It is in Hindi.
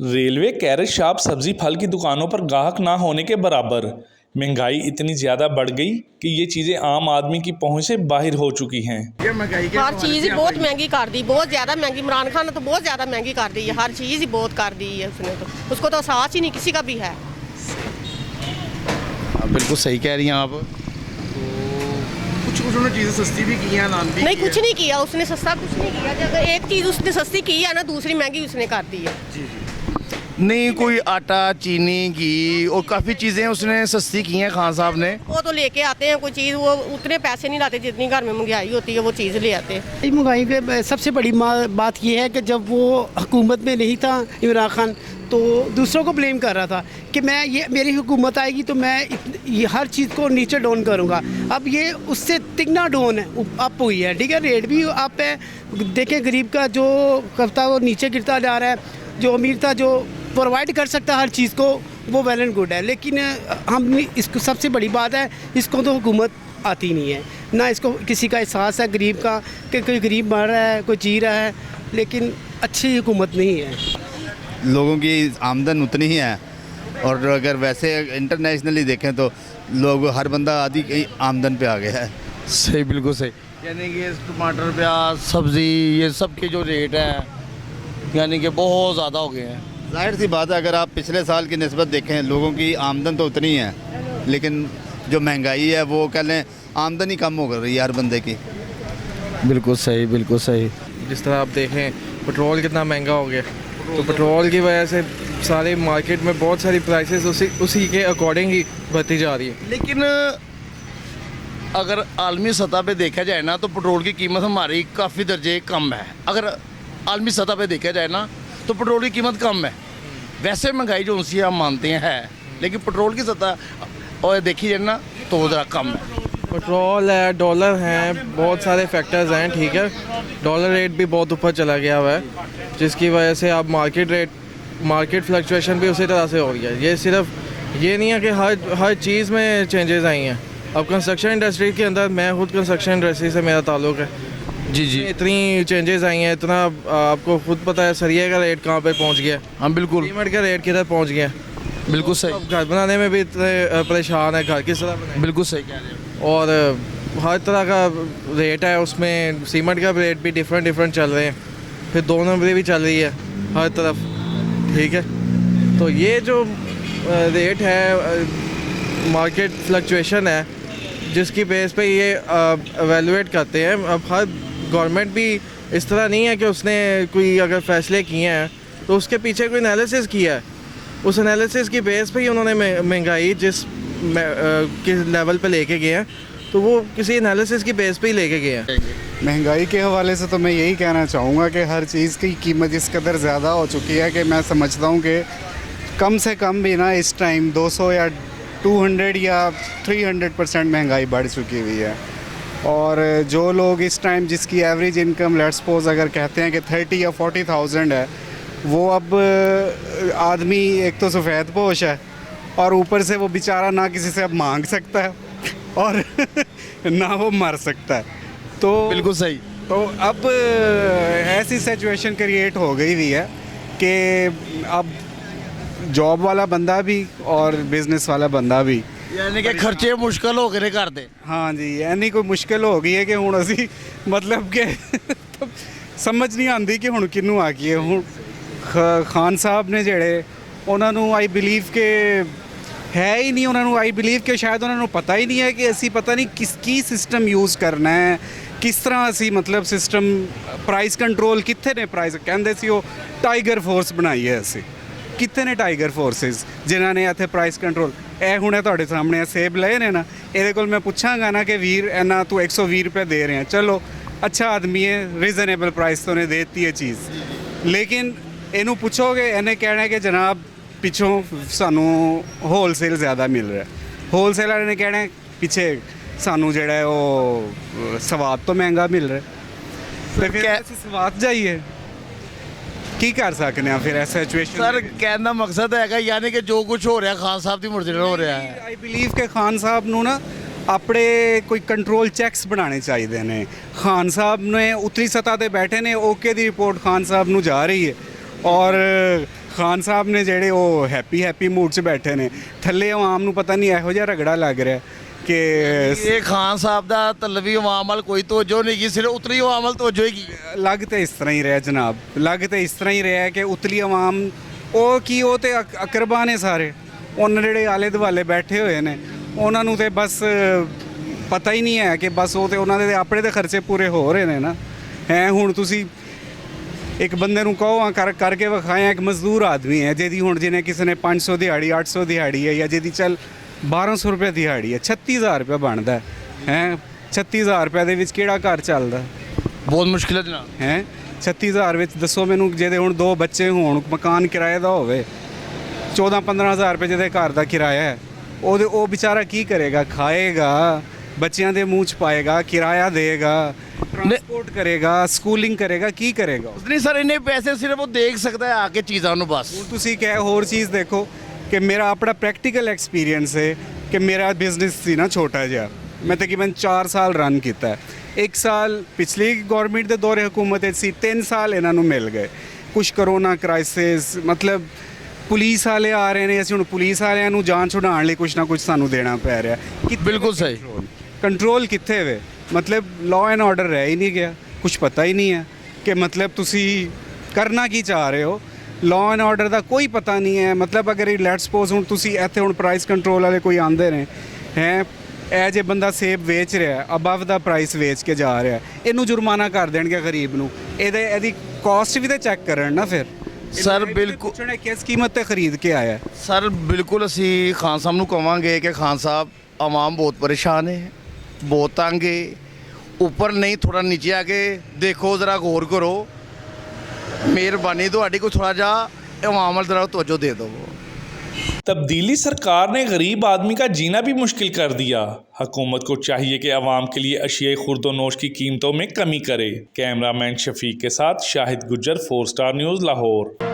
रेलवे कैरेट शॉप सब्जी फल की दुकानों पर ग्राहक ना होने के बराबर। महंगाई इतनी ज़्यादा बढ़ गई कि ये चीज़ें आम आदमी की पहुंच से बाहर हो चुकी हैं। हर चीज़ ही बहुत महंगी कर दी, बहुत ज़्यादा महंगी। इमरान खान ने तो बहुत ज़्यादा महंगी कर दी है, हर चीज़ ही बहुत कर दी है उसने, तो उसको तो एहसास ही नहीं किसी का भी है। बिल्कुल सही कह रही हैं आप। कुछ उन्होंने चीज़ें सस्ती भी की हैं, नाम भी नहीं, कुछ नहीं किया उसने, सस्ता कुछ नहीं किया। अगर एक चीज़ उसने सस्ती की है ना, दूसरी महंगी उसने कर दी है। जी जी। नहीं, कोई आटा, चीनी, घी और काफ़ी चीज़ें उसने सस्ती की हैं खान साहब ने। वो तो लेके आते हैं कोई चीज़, वो उतने पैसे नहीं लाते जितनी घर में महंगाई होती है, वो चीज़ ले आते हैं। महंगाई के सबसे बड़ी बात यह है कि जब वो हुकूमत में नहीं था इमरान खान, तो दूसरों को ब्लेम कर रहा था कि मेरी हुकूमत आएगी तो मैं ये हर चीज़ को नीचे डाउन करूँगा। अब ये उससे तिगना डाउन है, अप हुई है, ठीक है, रेट भी अप है। देखें, गरीब का जो करता वो नीचे गिरता जा रहा है, जो अमीर था जो प्रोवाइड कर सकता हर चीज़ को, वो वेल एंड गुड है। लेकिन हम इसको, सबसे बड़ी बात है, इसको तो हुकूमत आती नहीं है ना, इसको किसी का एहसास है गरीब का कि कोई गरीब मर रहा है, कोई जी रहा है, लेकिन अच्छी हुकूमत नहीं है। लोगों की आमदन उतनी ही है, और अगर वैसे इंटरनेशनली देखें तो लोग, हर बंदा आधी आमदन पे आ गया है। सही, बिल्कुल सही। यानी कि टमाटर, प्याज, सब्ज़ी, ये सब के जो रेट हैं यानी कि बहुत ज़्यादा हो गए हैं। जाहिर सी बात है, अगर आप पिछले साल की निस्बत देखें, लोगों की आमदन तो उतनी है, लेकिन जो महंगाई है वो कह लें आमदन ही कम हो रही है हर बंदे की। बिल्कुल सही, बिल्कुल सही। जिस तरह आप देखें, पेट्रोल कितना महंगा हो गया, तो पेट्रोल की वजह से सारे मार्केट में बहुत सारी प्राइसेस उसी के अकॉर्डिंग ही बढ़ती जा रही है। लेकिन अगर आलमी सतह पे देखा जाए ना, तो पेट्रोल की कीमत हमारी काफ़ी दर्जे कम है। अगर आलमी सतह पे देखा जाए ना, तो पेट्रोल की कीमत कम है। वैसे महंगाई जो उनसे हम मानते हैं, लेकिन पेट्रोल की सतह और देखी जाए ना तो वो ज़रा कम है। पेट्रोल है, डॉलर हैं, बहुत सारे फैक्टर्स हैं, ठीक है। डॉलर रेट भी बहुत ऊपर चला गया हुआ है, जिसकी वजह से अब मार्केट फ्लक्चुएशन भी उसी तरह से हो गया है। ये सिर्फ ये नहीं है कि हर चीज़ में चेंजेस आई हैं। अब कंस्ट्रक्शन इंडस्ट्री के अंदर, मैं खुद कंस्ट्रक्शन इंडस्ट्री से मेरा ताल्लुक़ है जी जी। इतनी चेंजेस आई हैं, इतना आपको खुद पता है सरिये का रेट कहाँ पे पहुँच गया। हम बिल्कुल, सीमेंट का रेट किधर पहुँच गया। बिल्कुल सही। अब घर बनाने में भी इतने परेशान है, घर किस तरह बनाए। बिल्कुल सही कह रहे हैं। और हर तरह का रेट है उसमें, सीमेंट का रेट भी डिफरेंट चल रहे हैं, फिर 2 नंबरी भी चल रही है हर तरफ, ठीक है। तो ये जो रेट है, मार्केट फ्लक्चुएशन है, जिसकी बेस पे ये एवेलुएट करते हैं। अब हर गवर्नमेंट भी इस तरह नहीं है कि उसने कोई अगर फैसले किए हैं तो उसके पीछे कोई एनालिसिस किया है, उस एनालिसिस की बेस पे ही उन्होंने महंगाई जिस लेवल पे लेके गए हैं, तो वो किसी एनालिसिस की बेस पे ही लेके गए हैं। महंगाई के हवाले से तो मैं यही कहना चाहूँगा कि हर चीज़ की कीमत इस कदर ज़्यादा हो चुकी है कि मैं समझता हूँ कि कम से कम भी ना इस टाइम 200 या 200 या 300% महंगाई बढ़ चुकी हुई है। और जो लोग इस टाइम, जिसकी एवरेज इनकम लेट्स सपोज अगर कहते हैं कि 30 या 40,000 है, वो अब आदमी एक तो सफ़ेद पोश है, और ऊपर से वो बेचारा ना किसी से अब मांग सकता है और ना वो मर सकता है। तो बिल्कुल सही। तो अब ऐसी सिचुएशन क्रिएट हो गई हुई है कि अब जॉब वाला बंदा भी और बिजनेस वाला बंदा भी, यानी कि खर्चे मुश्किल हो गए कर दे। हाँ जी, यानी कोई मुश्किल हो गई है कि हुण असी मतलब कि समझ नहीं आती कि हुण किनू आ गई है। हुण खान साहब ने ਜਿਹੜੇ ਉਹਨਾਂ ਨੂੰ आई बिलीव के है ही नहीं, उन्होंने आई बिलीव कि शायद उन्होंने पता ही नहीं है कि असी पता नहीं किसकी सिस्टम यूज़ करना है, किस तरह असी मतलब सिस्टम प्राइस कंट्रोल कितने ने, प्राइस कहते सी वो टाइगर फोर्स बनाई है असी, कितने ने टाइगर फोर्सेस जिन्होंने ने इत्थे प्राइस कंट्रोल। ਇਹ ਹੁਣੇ ਤੁਹਾਡੇ ਸਾਹਮਣੇ ਸੇਬ ਲਏ ਨੇ ਨਾ, ਇਹਦੇ ਕੋਲ ਮੈਂ ਪੁੱਛਾਂਗਾ ਨਾ ਕਿ ਵੀਰ ਇਹਨਾਂ ਤੂੰ 120 रुपये दे रहे हैं, चलो अच्छा आदमी है, रीज़नेबल प्राइस तो उन्हें देती है चीज़, लेकिन ਇਹਨੂੰ ਪੁੱਛੋਗੇ ਇਹਨੇ ਕਹਿਣਾ ਕਿ ਜਨਾਬ ਪਿੱਛੋਂ ਸਾਨੂੰ ਹੋਲਸੇਲ ਜ਼ਿਆਦਾ ਮਿਲ ਰਿਹਾ, ਹੋਲਸੇਲਰ ਨੇ ਕਹਿਣਾ ਪਿੱਛੇ ਸਾਨੂੰ ਜਿਹੜਾ ਉਹ ਸਵਾਦ ਤੋਂ ਮਹਿੰਗਾ ਮਿਲ ਰਿਹਾ। ਤੇ ਫਿਰ ਅਸੀਂ ਸਵਾਦ ਜਾਈਏ, ਕੀ ਕਰ ਸਕਨੇ ਆ ਫਿਰ ਐਸਾ ਸਿਚੁਏਸ਼ਨ। ਸਰ ਕਹਿਣ ਦਾ ਮਕਸਦ ਹੈਗਾ ਯਾਨੀ ਕਿ ਜੋ ਕੁਝ ਹੋ ਰਿਹਾ ਖਾਨ ਸਾਹਿਬ ਦੀ ਮਰਜ਼ੀ ਨਾਲ ਹੋ ਰਿਹਾ ਹੈ। ਆਈ ਬਿਲੀਵ ਕਿ ਖਾਨ ਸਾਹਿਬ ਨੂੰ ਨਾ ਆਪਣੇ ਕੋਈ ਕੰਟਰੋਲ ਚੈੱਕਸ ਬਣਾਉਣੇ ਚਾਹੀਦੇ ਨੇ। ਖਾਨ ਸਾਹਿਬ ਨੇ ਉੱਤਰੀ ਸਤ੍ਹਾ ਤੇ ਬੈਠੇ ਨੇ, ਓਕੇ ਦੀ ਰਿਪੋਰਟ ਖਾਨ ਸਾਹਿਬ ਨੂੰ ਜਾ ਰਹੀ ਹੈ ਔਰ ਖਾਨ ਸਾਹਿਬ ਨੇ ਜਿਹੜੇ ਉਹ ਹੈਪੀ ਮੂਡ 'ਚ ਬੈਠੇ ਨੇ। ਥੱਲੇ ਆਵਾਮ ਨੂੰ ਪਤਾ ਨਹੀਂ ਇਹੋ ਜਿਹਾ ਰਗੜਾ ਲੱਗ ਰਿਹਾ ਕਿ ਇਹ ਖਾਨ ਸਾਹਿਬ ਦਾ ਤਲਵੀ ਅਵਾਮ ਵੱਲ ਕੋਈ ਤਵੱਜੋ ਨਹੀਂ ਕੀ, ਸਿਰਫ ਉਤਰੀ ਅਵਾਮ ਵੱਲ ਤਵੱਜੋ ਹੈਗੀ। ਲੱਗ ਤੇ ਇਸ ਤਰ੍ਹਾਂ ਹੀ ਰਿਹਾ ਜਨਾਬ, ਲੱਗ ਤੇ ਇਸ ਤਰ੍ਹਾਂ ਹੀ ਰਿਹਾ ਕਿ ਉਤਲੀ ਆਵਾਮ ਉਹ ਤੇ ਅਕਰਬਾ ਨੇ ਸਾਰੇ, ਉਹਨਾਂ ਜਿਹੜੇ ਆਲੇ ਦੁਆਲੇ ਬੈਠੇ ਹੋਏ ਨੇ ਉਹਨਾਂ ਨੂੰ ਤੇ ਬਸ ਪਤਾ ਹੀ ਨਹੀਂ ਹੈ ਕਿ ਬਸ ਉਹ ਤੇ ਉਹਨਾਂ ਦੇ ਆਪਣੇ ਦੇ ਖਰਚੇ ਪੂਰੇ ਹੋ ਰਹੇ ਨੇ ਨਾ। ਹੈ ਹੁਣ ਤੁਸੀਂ ਇੱਕ ਬੰਦੇ ਨੂੰ ਕਹੋ ਕਰਕੇ ਵਿਖਾਇਆ, ਇੱਕ ਮਜ਼ਦੂਰ ਆਦਮੀ ਹੈ ਜਿਹਦੀ ਹੁਣ ਜਿਹਨੇ ਕਿਸੇ ਨੇ 500 ਦਿਹਾੜੀ 800 ਦਿਹਾੜੀ ਹੈ ਜਾਂ ਜਿਹਦੀ ਚੱਲ 1200 ਰੁਪਏ ਦਿਹਾੜੀ ਹੈ, 36000 ਰੁਪਏ ਬਣਦਾ ਹੈ। 36000 ਰੁਪਏ ਦੇ ਵਿੱਚ ਕਿਹੜਾ ਘਰ ਚੱਲਦਾ? ਬਹੁਤ ਮੁਸ਼ਕਿਲ ਹੈ ਜਨਾਬ। ਹੈ 36000 ਵਿੱਚ ਦੱਸੋ ਮੈਨੂੰ, ਜਿਹਦੇ ਹੁਣ 2 ਬੱਚੇ ਹੋਣ, ਮਕਾਨ ਕਿਰਾਏ ਦਾ ਹੋਵੇ, 14-15 ਹਜ਼ਾਰ ਰੁਪਏ ਜਿਹਦੇ ਘਰ ਦਾ ਕਿਰਾਇਆ ਹੈ, ਉਹ ਵਿਚਾਰਾ ਕੀ ਕਰੇਗਾ? ਖਾਏਗਾ, ਬੱਚਿਆਂ ਦੇ ਮੂੰਹ 'ਚ ਪਾਏਗਾ, ਕਿਰਾਇਆ ਦੇਗਾ, ਟਰਾਂਸਪੋਰਟ ਕਰੇਗਾ, ਸਕੂਲਿੰਗ ਕਰੇਗਾ, ਕੀ ਕਰੇਗਾ? ਨਹੀਂ ਸਰ, ਇੰਨੇ ਪੈਸੇ ਸਿਰਫ ਉਹ ਦੇਖ ਸਕਦਾ ਹੈ ਆ ਕੇ ਚੀਜ਼ਾਂ ਨੂੰ ਬਸ। ਹੁਣ ਤੁਸੀਂ ਕਹਿ ਹੋਰ ਚੀਜ਼ ਦੇਖੋ ਕਿ ਮੇਰਾ ਆਪਣਾ ਪ੍ਰੈਕਟੀਕਲ ਐਕਸਪੀਰੀਅੰਸ ਹੈ ਕਿ ਮੇਰਾ ਬਿਜ਼ਨਸ ਸੀ ਨਾ ਛੋਟਾ ਜਿਹਾ, ਮੈਂ ਤਕਰੀਬਨ 4 ਸਾਲ ਰਨ ਕੀਤਾ। 1 ਸਾਲ ਪਿਛਲੀ ਗਵਰਨਮੈਂਟ ਦੇ ਦੌਰੇ ਹਕੂਮਤ ਵਿੱਚ ਸੀ, 3 ਸਾਲ ਇਹਨਾਂ ਨੂੰ ਮਿਲ ਗਏ। ਕੁਛ ਕਰੋਨਾ ਕ੍ਰਾਈਸਿਸ, ਮਤਲਬ ਪੁਲਿਸ ਵਾਲੇ ਆ ਰਹੇ ਨੇ, ਅਸੀਂ ਹੁਣ ਪੁਲਿਸ ਵਾਲਿਆਂ ਨੂੰ ਜਾਨ ਛੁਡਾਉਣ ਲਈ ਕੁਛ ਨਾ ਕੁਛ ਸਾਨੂੰ ਦੇਣਾ ਪੈ ਰਿਹਾ। ਬਿਲਕੁਲ ਸਹੀ। ਕੰਟਰੋਲ ਕਿੱਥੇ ਵੇ? ਮਤਲਬ ਲਾਅ ਐਂਡ ਆਰਡਰ ਰਹਿ ਹੀ ਨਹੀਂ ਗਿਆ, ਕੁਛ ਪਤਾ ਹੀ ਨਹੀਂ ਹੈ ਕਿ ਮਤਲਬ ਤੁਸੀਂ ਕਰਨਾ ਕੀ ਚਾਹ ਰਹੇ ਹੋ। ਲਾਅ ਐਂਡ ਆਰਡਰ ਦਾ ਕੋਈ ਪਤਾ ਨਹੀਂ ਹੈ। ਮਤਲਬ ਅਗਰ ਲੈਟ ਸਪੋਜ਼ ਹੁਣ ਤੁਸੀਂ ਇੱਥੇ ਹੁਣ ਪ੍ਰਾਈਸ ਕੰਟਰੋਲ ਵਾਲੇ ਕੋਈ ਆਉਂਦੇ ਨੇ, ਹੈ ਇਹ ਜੇ ਬੰਦਾ ਸੇਬ ਵੇਚ ਰਿਹਾ ਅਬਵ ਦਾ ਪ੍ਰਾਈਸ ਵੇਚ ਕੇ ਜਾ ਰਿਹਾ, ਇਹਨੂੰ ਜੁਰਮਾਨਾ ਕਰ ਦੇਣਗੇ ਗਰੀਬ ਨੂੰ। ਇਹਦੀ ਕਾਸਟ ਵੀ ਤਾਂ ਚੈੱਕ ਕਰਨ ਨਾ ਫਿਰ। ਸਰ ਬਿਲਕੁਲ ਪੁੱਛਣਾ ਕਿਸ ਕੀਮਤ ਤੇ ਖਰੀਦ ਕੇ ਆਇਆ। ਸਰ ਬਿਲਕੁਲ ਅਸੀਂ ਖਾਨ ਸਾਹਿਬ ਨੂੰ ਕਹਾਂਗੇ ਕਿ ਖਾਨ ਸਾਹਿਬ ਆਵਾਮ ਬਹੁਤ ਪਰੇਸ਼ਾਨ ਹੈ, ਬਹੁਤ ਤੰਗ ਹੈ, ਉੱਪਰ ਨਹੀਂ ਥੋੜਾ ਨੀਚੇ ਆ ਕੇ ਦੇਖੋ, ज़रा गौर करो, ਮਿਹਰਬਾਨੀ ਤੁਹਾਡੀ ਕੋਈ ਥੋੜਾ ਜਿਹਾ आवाम वाल ज़रा तवज्जो दे दो। तब्दीली सरकार ने गरीब आदमी का जीना भी मुश्किल कर दिया। हुकूमत को चाहिए कि आवाम के लिए अशिया खुर्दोनोश की कीमतों में कमी करे। कैमरामैन शफीक के साथ शाहिद गुज्जर, 4 स्टार न्यूज़, लाहौर।